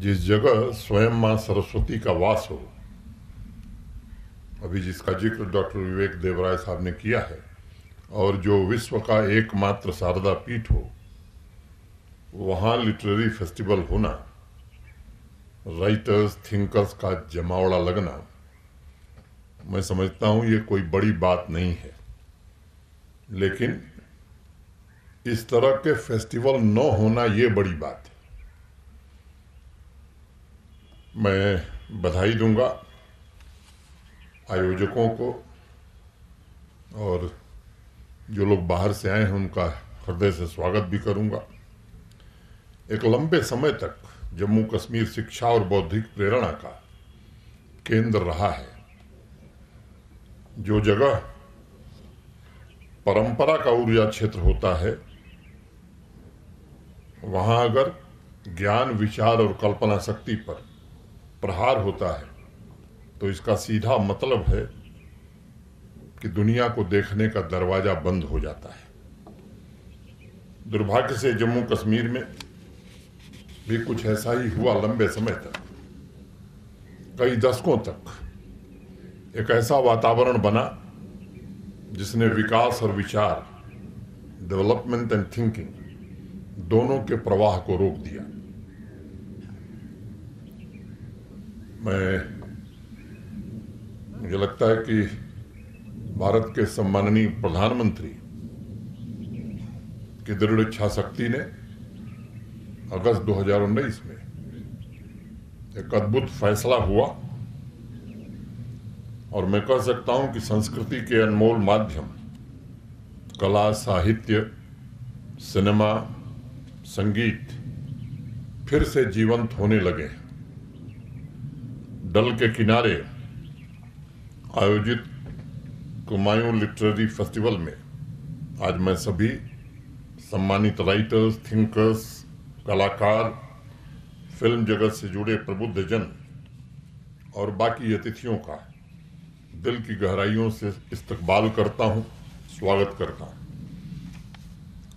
जिस जगह स्वयं मां सरस्वती का वास हो, अभी जिसका जिक्र डॉक्टर विवेक देवराय साहब ने किया है, और जो विश्व का एकमात्र शारदा पीठ हो, वहाँ लिटरेरी फेस्टिवल होना, राइटर्स थिंकर्स का जमावड़ा लगना, मैं समझता हूँ ये कोई बड़ी बात नहीं है। लेकिन इस तरह के फेस्टिवल न होना ये बड़ी बात है। मैं बधाई दूंगा आयोजकों को, और जो लोग बाहर से आए हैं उनका हृदय से स्वागत भी करूंगा। एक लंबे समय तक जम्मू कश्मीर शिक्षा और बौद्धिक प्रेरणा का केंद्र रहा है। जो जगह परंपरा का ऊर्जा क्षेत्र होता है, वहां अगर ज्ञान, विचार और कल्पना शक्ति पर प्रहार होता है तो इसका सीधा मतलब है कि दुनिया को देखने का दरवाजा बंद हो जाता है। दुर्भाग्य से जम्मू कश्मीर में भी कुछ ऐसा ही हुआ। लंबे समय तक, कई दशकों तक एक ऐसा वातावरण बना जिसने विकास और विचार, डेवलपमेंट एंड थिंकिंग, दोनों के प्रवाह को रोक दिया। मुझे लगता है कि भारत के सम्माननीय प्रधानमंत्री की दृढ़ इच्छा शक्ति ने अगस्त 2019 में एक अद्भुत फैसला हुआ, और मैं कह सकता हूं कि संस्कृति के अनमोल माध्यम, कला, साहित्य, सिनेमा, संगीत फिर से जीवंत होने लगे हैं। डल के किनारे आयोजित कुमायूं लिटरेरी फेस्टिवल में आज मैं सभी सम्मानित राइटर्स, थिंकर्स, कलाकार, फिल्म जगत से जुड़े प्रबुद्धजन और बाकी अतिथियों का दिल की गहराइयों से इस्तकबाल करता हूं, स्वागत करता हूं।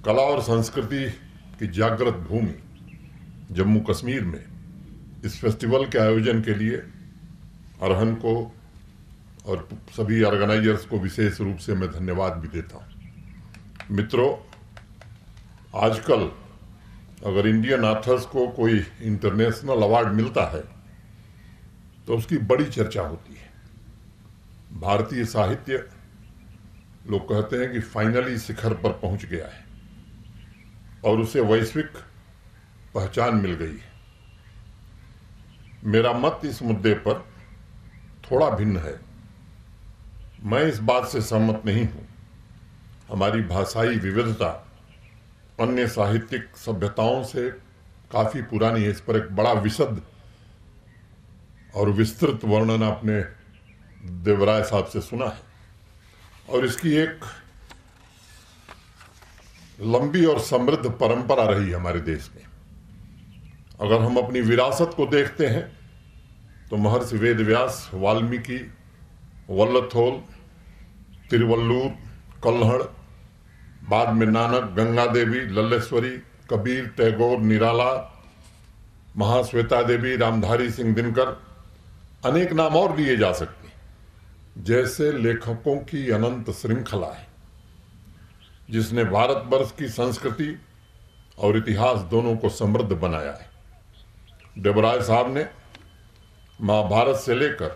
कला और संस्कृति की जागृत भूमि जम्मू कश्मीर में इस फेस्टिवल के आयोजन के लिए अरहन को और सभी ऑर्गेनाइजर्स को विशेष रूप से मैं धन्यवाद भी देता हूं। मित्रों, आजकल अगर इंडियन ऑथर्स को कोई इंटरनेशनल अवार्ड मिलता है तो उसकी बड़ी चर्चा होती है। भारतीय साहित्य, लोग कहते हैं कि फाइनली शिखर पर पहुंच गया है और उसे वैश्विक पहचान मिल गई है। मेरा मत इस मुद्दे पर थोड़ा भिन्न है। मैं इस बात से सहमत नहीं हूं। हमारी भाषाई विविधता अन्य साहित्यिक सभ्यताओं से काफी पुरानी है। इस पर एक बड़ा विशद और विस्तृत वर्णन आपने देवराय साहब से सुना है, और इसकी एक लंबी और समृद्ध परंपरा रही हमारे देश में। अगर हम अपनी विरासत को देखते हैं तो महर्षि वेदव्यास, वाल्मीकि, वल्लथोल, तिरुवल्लुर, कल्हड़, बाद में नानक, गंगा देवी, लल्लेश्वरी, कबीर, टैगोर, निराला, महाश्वेता देवी, रामधारी सिंह दिनकर, अनेक नाम और लिए जा सकते हैं। जैसे लेखकों की अनंत श्रृंखला है जिसने भारतवर्ष की संस्कृति और इतिहास दोनों को समृद्ध बनाया है। देवराय साहब ने महाभारत से लेकर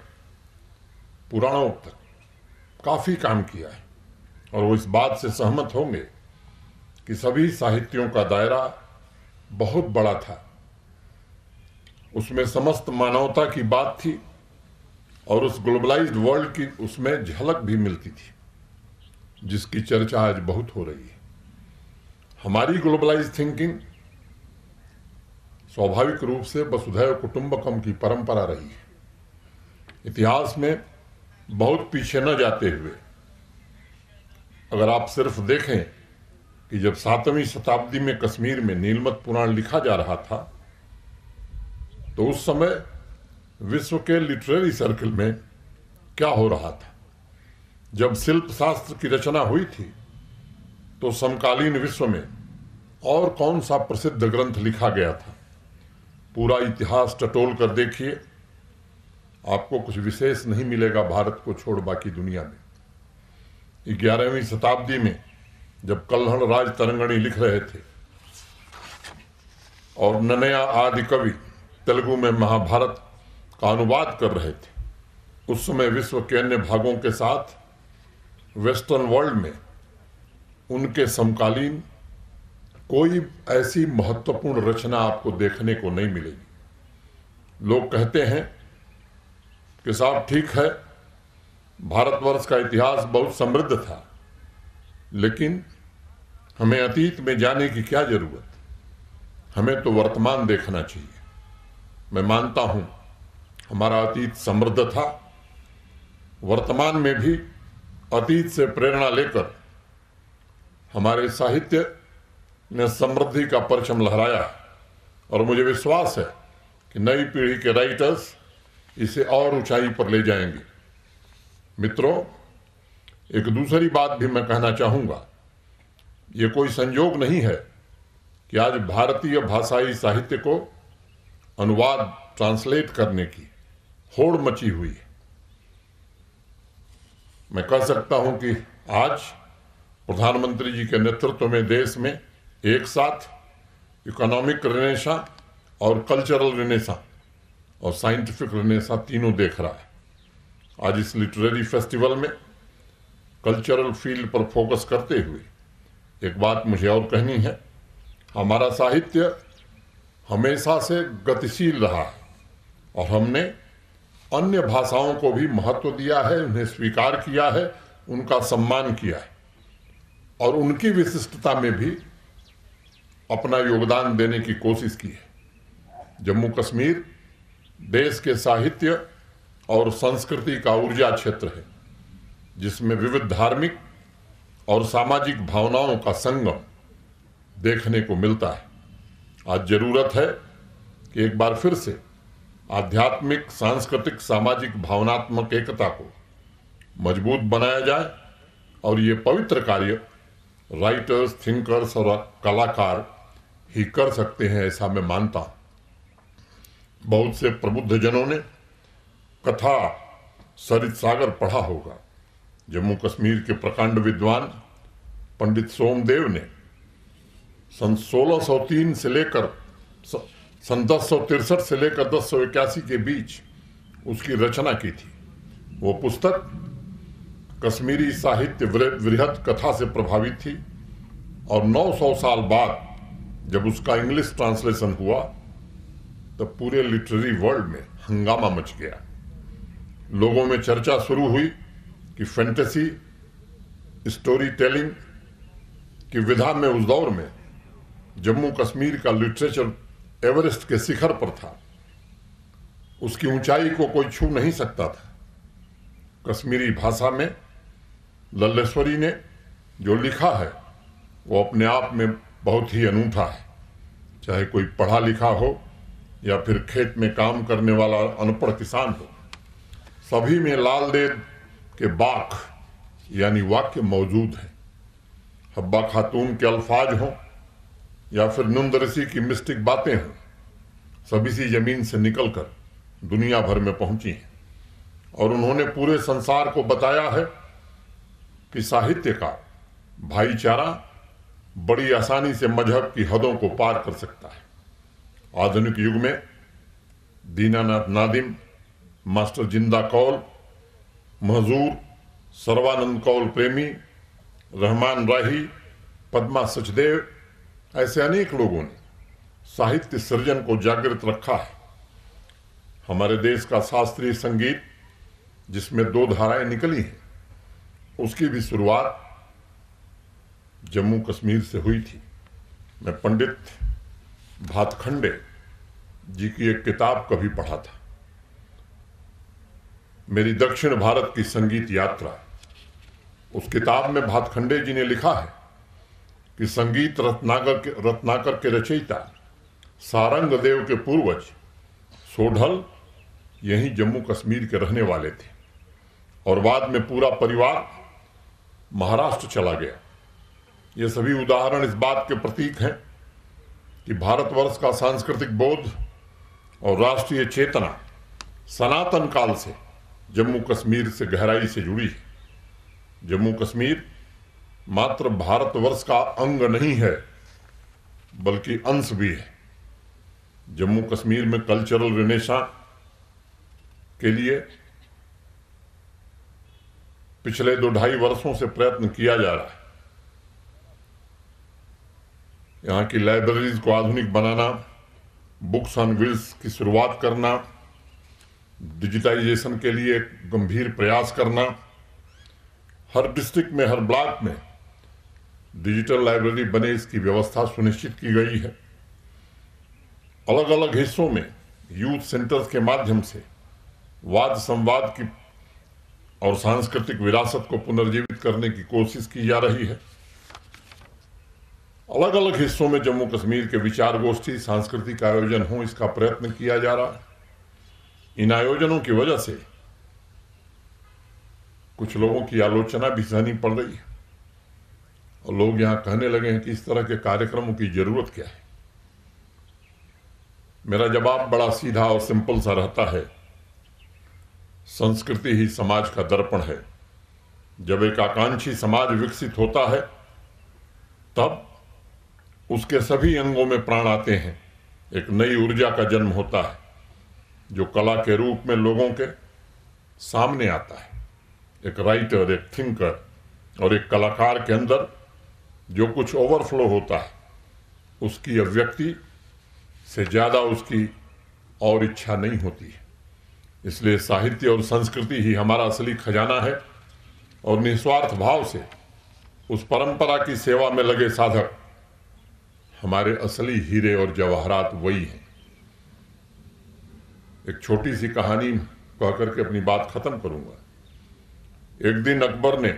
पुराणों तक काफी काम किया है, और वो इस बात से सहमत होंगे कि सभी साहित्यों का दायरा बहुत बड़ा था। उसमें समस्त मानवता की बात थी, और उस ग्लोबलाइज्ड वर्ल्ड की उसमें झलक भी मिलती थी, जिसकी चर्चा आज बहुत हो रही है। हमारी ग्लोबलाइज्ड थिंकिंग स्वाभाविक रूप से वसुधैव कुटुंबकम की परंपरा रही है। इतिहास में बहुत पीछे न जाते हुए अगर आप सिर्फ देखें कि जब 7वीं शताब्दी में कश्मीर में नीलमत पुराण लिखा जा रहा था, तो उस समय विश्व के लिटरेरी सर्कल में क्या हो रहा था। जब शिल्प शास्त्र की रचना हुई थी तो समकालीन विश्व में और कौन सा प्रसिद्ध ग्रंथ लिखा गया था। पूरा इतिहास टटोल कर देखिए, आपको कुछ विशेष नहीं मिलेगा भारत को छोड़ बाकी दुनिया में। 11वीं शताब्दी में जब कल्हड़ राज तरंगणी लिख रहे थे और नन्नया आदि कवि तेलुगु में महाभारत का अनुवाद कर रहे थे, उस समय विश्व के अन्य भागों के साथ वेस्टर्न वर्ल्ड में उनके समकालीन कोई ऐसी महत्वपूर्ण रचना आपको देखने को नहीं मिलेगी। लोग कहते हैं कि साहब ठीक है, भारतवर्ष का इतिहास बहुत समृद्ध था, लेकिन हमें अतीत में जाने की क्या जरूरत, हमें तो वर्तमान देखना चाहिए। मैं मानता हूं हमारा अतीत समृद्ध था, वर्तमान में भी अतीत से प्रेरणा लेकर हमारे साहित्य ने समृद्धि का परचम लहराया और मुझे विश्वास है कि नई पीढ़ी के राइटर्स इसे और ऊंचाई पर ले जाएंगे। मित्रों, एक दूसरी बात भी मैं कहना चाहूंगा, ये कोई संयोग नहीं है कि आज भारतीय भाषाई साहित्य को अनुवाद ट्रांसलेट करने की होड़ मची हुई है। मैं कह सकता हूं कि आज प्रधानमंत्री जी के नेतृत्व में देश में एक साथ इकोनॉमिक रेनेसा और कल्चरल रेनेसा और साइंटिफिक रेनेसा तीनों देख रहा है। आज इस लिटरेरी फेस्टिवल में कल्चरल फील्ड पर फोकस करते हुए एक बात मुझे और कहनी है, हमारा साहित्य हमेशा से गतिशील रहा है और हमने अन्य भाषाओं को भी महत्व दिया है, उन्हें स्वीकार किया है, उनका सम्मान किया है और उनकी विशिष्टता में भी अपना योगदान देने की कोशिश की है। जम्मू कश्मीर देश के साहित्य और संस्कृति का ऊर्जा क्षेत्र है, जिसमें विविध धार्मिक और सामाजिक भावनाओं का संगम देखने को मिलता है। आज जरूरत है कि एक बार फिर से आध्यात्मिक, सांस्कृतिक, सामाजिक, भावनात्मक एकता को मजबूत बनाया जाए और ये पवित्र कार्य राइटर्स, थिंकर्स और कलाकार ही कर सकते हैं, ऐसा मैं मानता हूं। बहुत से प्रबुद्ध जनों ने कथा सरित सागर पढ़ा होगा। जम्मू कश्मीर के प्रकांड विद्वान पंडित सोमदेव ने सन 1603 से लेकर सन 1063 से लेकर 1081 के बीच उसकी रचना की थी। वो पुस्तक कश्मीरी साहित्य वृहत कथा से प्रभावित थी और 900 साल बाद जब उसका इंग्लिश ट्रांसलेशन हुआ तब पूरे लिटरेरी वर्ल्ड में हंगामा मच गया। लोगों में चर्चा शुरू हुई कि फैंटेसी स्टोरी टेलिंग की विधा में उस दौर में जम्मू कश्मीर का लिटरेचर एवरेस्ट के शिखर पर था, उसकी ऊंचाई को कोई छू नहीं सकता था। कश्मीरी भाषा में लल्लेश्वरी ने जो लिखा है वो अपने आप में बहुत ही अनूठा है। चाहे कोई पढ़ा लिखा हो या फिर खेत में काम करने वाला अनपढ़ किसान हो, सभी में लाल देद के बाख यानी वाक्य मौजूद है। हब्बा खातून के अल्फाज हों या फिर नुंद ऋषि की मिस्टिक बातें हों, सभी सी जमीन से निकलकर दुनिया भर में पहुंची हैं और उन्होंने पूरे संसार को बताया है कि साहित्य का भाईचारा बड़ी आसानी से मजहब की हदों को पार कर सकता है। आधुनिक युग में दीनानाथ नादिम, मास्टर जिंदा कौल, महजूर, सर्वानंद कौल प्रेमी, रहमान राही, पद्मा सचदेव, ऐसे अनेक लोगों ने साहित्य सृजन को जागृत रखा है। हमारे देश का शास्त्रीय संगीत जिसमें 2 धाराएं निकली हैं, उसकी भी शुरुआत जम्मू कश्मीर से हुई थी। मैं पंडित भातखंडे जी की एक किताब कभी पढ़ा था, मेरी दक्षिण भारत की संगीत यात्रा। उस किताब में भातखंडे जी ने लिखा है कि संगीत रत्नाकर के रचयिता सारंग देव के पूर्वज सोढल यहीं जम्मू कश्मीर के रहने वाले थे और बाद में पूरा परिवार महाराष्ट्र चला गया। ये सभी उदाहरण इस बात के प्रतीक हैं कि भारतवर्ष का सांस्कृतिक बोध और राष्ट्रीय चेतना सनातन काल से जम्मू कश्मीर से गहराई से जुड़ी है। जम्मू कश्मीर मात्र भारतवर्ष का अंग नहीं है बल्कि अंश भी है। जम्मू कश्मीर में कल्चरल रिनेसांस के लिए पिछले 2-2.5 वर्षों से प्रयत्न किया जा रहा है। यहाँ की लाइब्रेरीज को आधुनिक बनाना, बुक्स ऑन व्हील्स की शुरुआत करना, डिजिटाइजेशन के लिए गंभीर प्रयास करना, हर डिस्ट्रिक्ट में, हर ब्लॉक में डिजिटल लाइब्रेरी बने, इसकी व्यवस्था सुनिश्चित की गई है। अलग अलग हिस्सों में यूथ सेंटर्स के माध्यम से वाद संवाद की और सांस्कृतिक विरासत को पुनर्जीवित करने की कोशिश की जा रही है। अलग अलग हिस्सों में जम्मू कश्मीर के विचार गोष्ठी, सांस्कृतिक आयोजन हो, इसका प्रयत्न किया जा रहा है। इन आयोजनों की वजह से कुछ लोगों की आलोचना भी सहनी पड़ रही है और लोग यहां कहने लगे हैं कि इस तरह के कार्यक्रमों की जरूरत क्या है। मेरा जवाब बड़ा सीधा और सिंपल सा रहता है, संस्कृति ही समाज का दर्पण है। जब एक आकांक्षी समाज विकसित होता है तब उसके सभी अंगों में प्राण आते हैं, एक नई ऊर्जा का जन्म होता है जो कला के रूप में लोगों के सामने आता है। एक राइटर, एक थिंकर और एक कलाकार के अंदर जो कुछ ओवरफ्लो होता है उसकी अभिव्यक्ति से ज्यादा उसकी और इच्छा नहीं होती है। इसलिए साहित्य और संस्कृति ही हमारा असली खजाना है और निस्वार्थ भाव से उस परंपरा की सेवा में लगे साधक हमारे असली हीरे और जवाहरात वही हैं। एक छोटी सी कहानी कहकर के अपनी बात खत्म करूंगा। एक दिन अकबर ने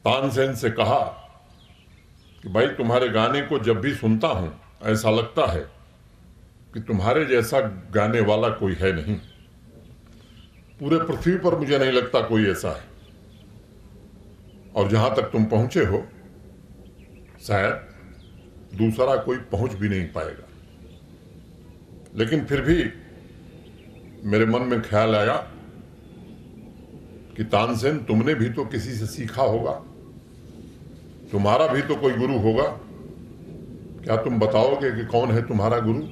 तानसेन से कहा कि भाई, तुम्हारे गाने को जब भी सुनता हूं ऐसा लगता है कि तुम्हारे जैसा गाने वाला कोई है नहीं। पूरे पृथ्वी पर मुझे नहीं लगता कोई ऐसा है, और जहां तक तुम पहुंचे हो शायद दूसरा कोई पहुंच भी नहीं पाएगा। लेकिन फिर भी मेरे मन में ख्याल आया कि तानसेन, तुमने भी तो किसी से सीखा होगा, तुम्हारा भी तो कोई गुरु होगा। क्या तुम बताओगे कि कौन है तुम्हारा गुरु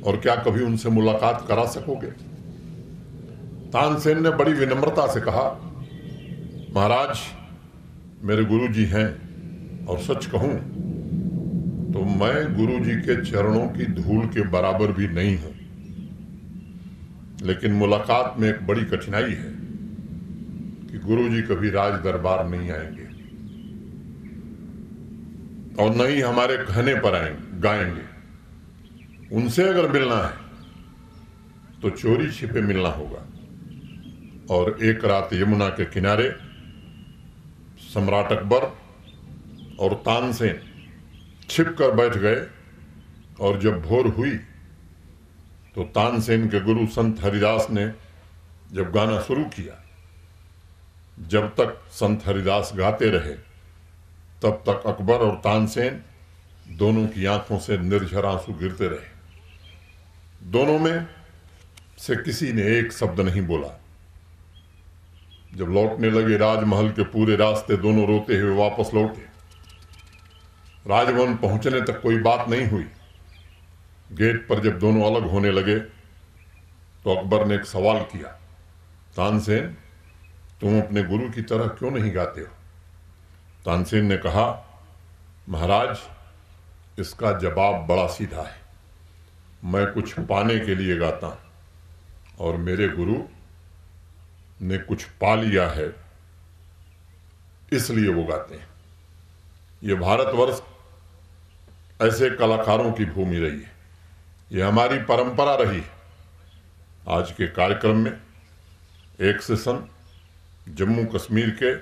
और क्या कभी उनसे मुलाकात करा सकोगे? तानसेन ने बड़ी विनम्रता से कहा, महाराज, मेरे गुरु जी हैं और सच कहूं तो मैं गुरु जी के चरणों की धूल के बराबर भी नहीं हूं। लेकिन मुलाकात में एक बड़ी कठिनाई है कि गुरु जी कभी राज दरबार नहीं आएंगे और न ही हमारे कहने पर गाएंगे। उनसे अगर मिलना है तो चोरी छिपे मिलना होगा। और एक रात यमुना के किनारे सम्राट अकबर और तानसेन छिप कर बैठ गए और जब भोर हुई तो तानसेन के गुरु संत हरिदास ने जब गाना शुरू किया, जब तक संत हरिदास गाते रहे तब तक अकबर और तानसेन दोनों की आंखों से निर्झर आंसू गिरते रहे। दोनों में से किसी ने एक शब्द नहीं बोला। जब लौटने लगे राजमहल के पूरे रास्ते दोनों रोते हुए वापस लौटे। राजभवन पहुंचने तक कोई बात नहीं हुई। गेट पर जब दोनों अलग होने लगे तो अकबर ने एक सवाल किया, तानसेन, तुम अपने गुरु की तरह क्यों नहीं गाते हो? तानसेन ने कहा, महाराज, इसका जवाब बड़ा सीधा है। मैं कुछ पाने के लिए गाता हूं और मेरे गुरु ने कुछ पा लिया है, इसलिए वो गाते हैं। ये भारतवर्ष ऐसे कलाकारों की भूमि रही है, ये हमारी परंपरा रही है। आज के कार्यक्रम में एक सेशन जम्मू कश्मीर के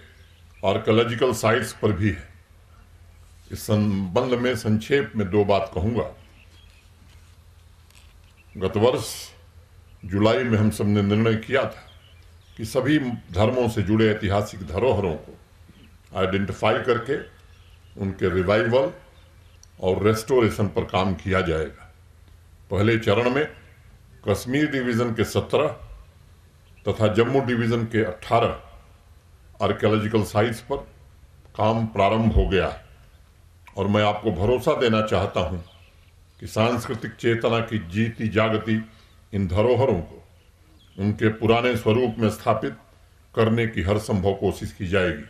आर्कियोलॉजिकल साइट्स पर भी है। इस संबंध में संक्षेप में 2 बात कहूंगा। गत वर्ष जुलाई में हम सबने निर्णय किया था कि सभी धर्मों से जुड़े ऐतिहासिक धरोहरों को आइडेंटिफाई करके उनके रिवाइवल और रेस्टोरेशन पर काम किया जाएगा। पहले चरण में कश्मीर डिवीजन के 17 तथा जम्मू डिवीजन के 18 आर्कियोलॉजिकल साइट्स पर काम प्रारंभ हो गया है और मैं आपको भरोसा देना चाहता हूं कि सांस्कृतिक चेतना की जीती जागती इन धरोहरों को उनके पुराने स्वरूप में स्थापित करने की हर संभव कोशिश की जाएगी।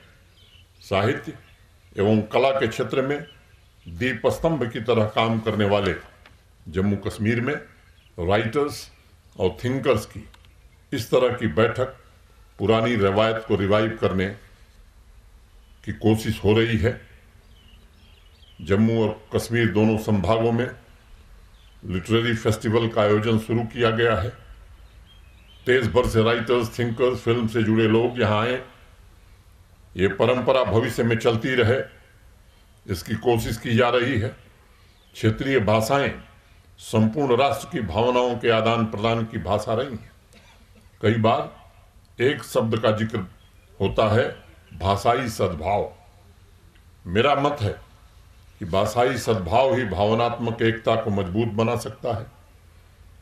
साहित्य एवं कला के क्षेत्र में दीपस्तंभ की तरह काम करने वाले जम्मू कश्मीर में राइटर्स और थिंकर्स की इस तरह की बैठक पुरानी रवायत को रिवाइव करने की कोशिश हो रही है। जम्मू और कश्मीर दोनों संभागों में लिटरेरी फेस्टिवल का आयोजन शुरू किया गया है। देश भर से राइटर्स, थिंकर्स, फिल्म से जुड़े लोग यहाँ आए। ये परंपरा भविष्य में चलती रहे, इसकी कोशिश की जा रही है। क्षेत्रीय भाषाएं संपूर्ण राष्ट्र की भावनाओं के आदान प्रदान की भाषा रही हैं। कई बार एक शब्द का जिक्र होता है, भाषाई सद्भाव। मेरा मत है कि भाषाई सद्भाव ही भावनात्मक एकता को मजबूत बना सकता है।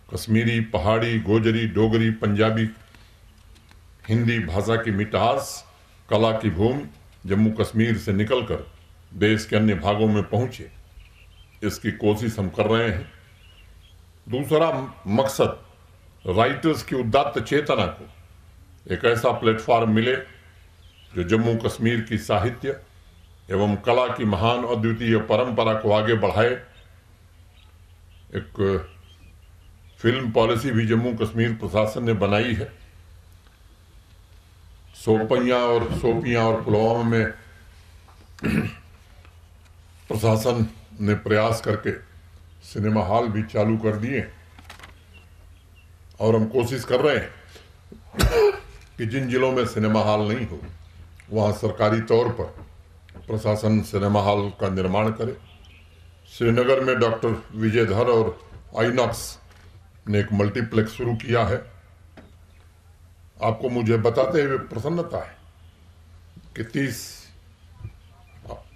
कश्मीरी, पहाड़ी, गोजरी, डोगरी, पंजाबी, हिंदी भाषा की मिठास, कला की भूमि जम्मू कश्मीर से निकलकर देश के अन्य भागों में पहुंचे, इसकी कोशिश हम कर रहे हैं। दूसरा मकसद राइटर्स की उदात्त चेतना को एक ऐसा प्लेटफॉर्म मिले जो जम्मू कश्मीर की साहित्य एवं कला की महान अद्वितीय परंपरा को आगे बढ़ाए। एक फिल्म पॉलिसी भी जम्मू कश्मीर प्रशासन ने बनाई है। सोपियां और पुलवामा में प्रशासन ने प्रयास करके सिनेमा हॉल भी चालू कर दिए और हम कोशिश कर रहे हैं कि जिन जिलों में सिनेमा हॉल नहीं हो वहां सरकारी तौर पर प्रशासन सिनेमा हॉल का निर्माण करे। श्रीनगर में डॉक्टर विजयधर और आइनॉक्स ने एक मल्टीप्लेक्स शुरू किया है। आपको मुझे बताते हुए प्रसन्नता है कि 30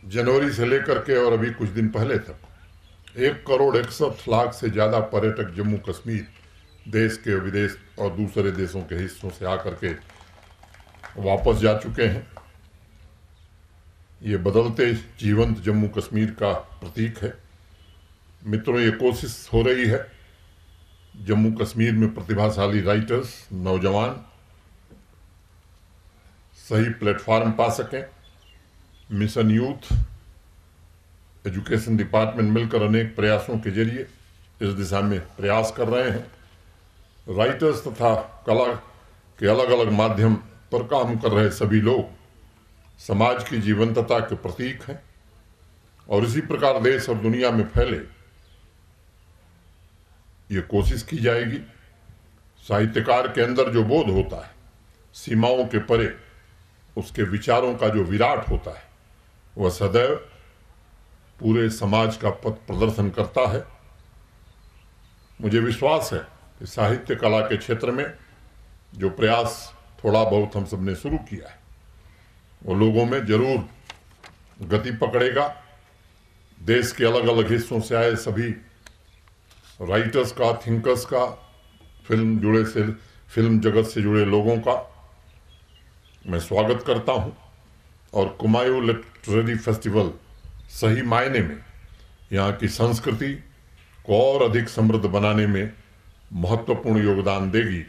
जनवरी से लेकर के और अभी कुछ दिन पहले तक 1,61,00,000 से ज्यादा पर्यटक जम्मू कश्मीर देश के विदेश और दूसरे देशों के हिस्सों से आकर के वापस जा चुके हैं। ये बदलते जीवंत जम्मू कश्मीर का प्रतीक है। मित्रों, ये कोशिश हो रही है जम्मू कश्मीर में प्रतिभाशाली राइटर्स, नौजवान सही प्लेटफॉर्म पा सकें। मिशन यूथ, एजुकेशन डिपार्टमेंट मिलकर अनेक प्रयासों के जरिए इस दिशा में प्रयास कर रहे हैं। राइटर्स तथा कला के अलग अलग माध्यम पर काम कर रहे सभी लोग समाज की जीवंतता के प्रतीक हैं और इसी प्रकार देश और दुनिया में फैले, ये कोशिश की जाएगी। साहित्यकार के अंदर जो बोध होता है, सीमाओं के परे उसके विचारों का जो विराट होता है, वह सदैव पूरे समाज का पथ प्रदर्शन करता है। मुझे विश्वास है कि साहित्य कला के क्षेत्र में जो प्रयास थोड़ा बहुत हम सबने शुरू किया है, वो लोगों में जरूर गति पकड़ेगा। देश के अलग अलग हिस्सों से आए सभी राइटर्स का, थिंकर्स का, फिल्म जगत से जुड़े लोगों का मैं स्वागत करता हूं और कुमायूं लिटरेरी फेस्टिवल सही मायने में यहाँ की संस्कृति को और अधिक समृद्ध बनाने में महत्वपूर्ण योगदान देगी,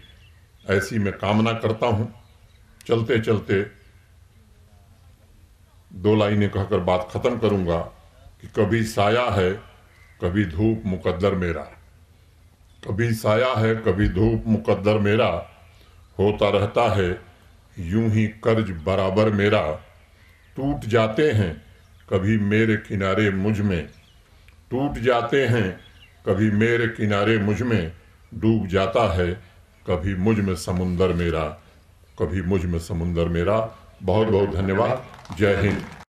ऐसी मैं कामना करता हूं। चलते चलते 2 लाइनें कहकर बात खत्म करूंगा कि कभी साया है, कभी धूप मुकद्दर मेरा। कभी साया है, कभी धूप मुकद्दर मेरा, होता रहता है यूं ही कर्ज बराबर मेरा। टूट जाते हैं कभी मेरे किनारे मुझ में, टूट जाते हैं कभी मेरे किनारे मुझ में, डूब जाता है कभी मुझ में समुंदर मेरा, कभी मुझ में समुंदर मेरा। बहुत बहुत धन्यवाद। जय हिंद।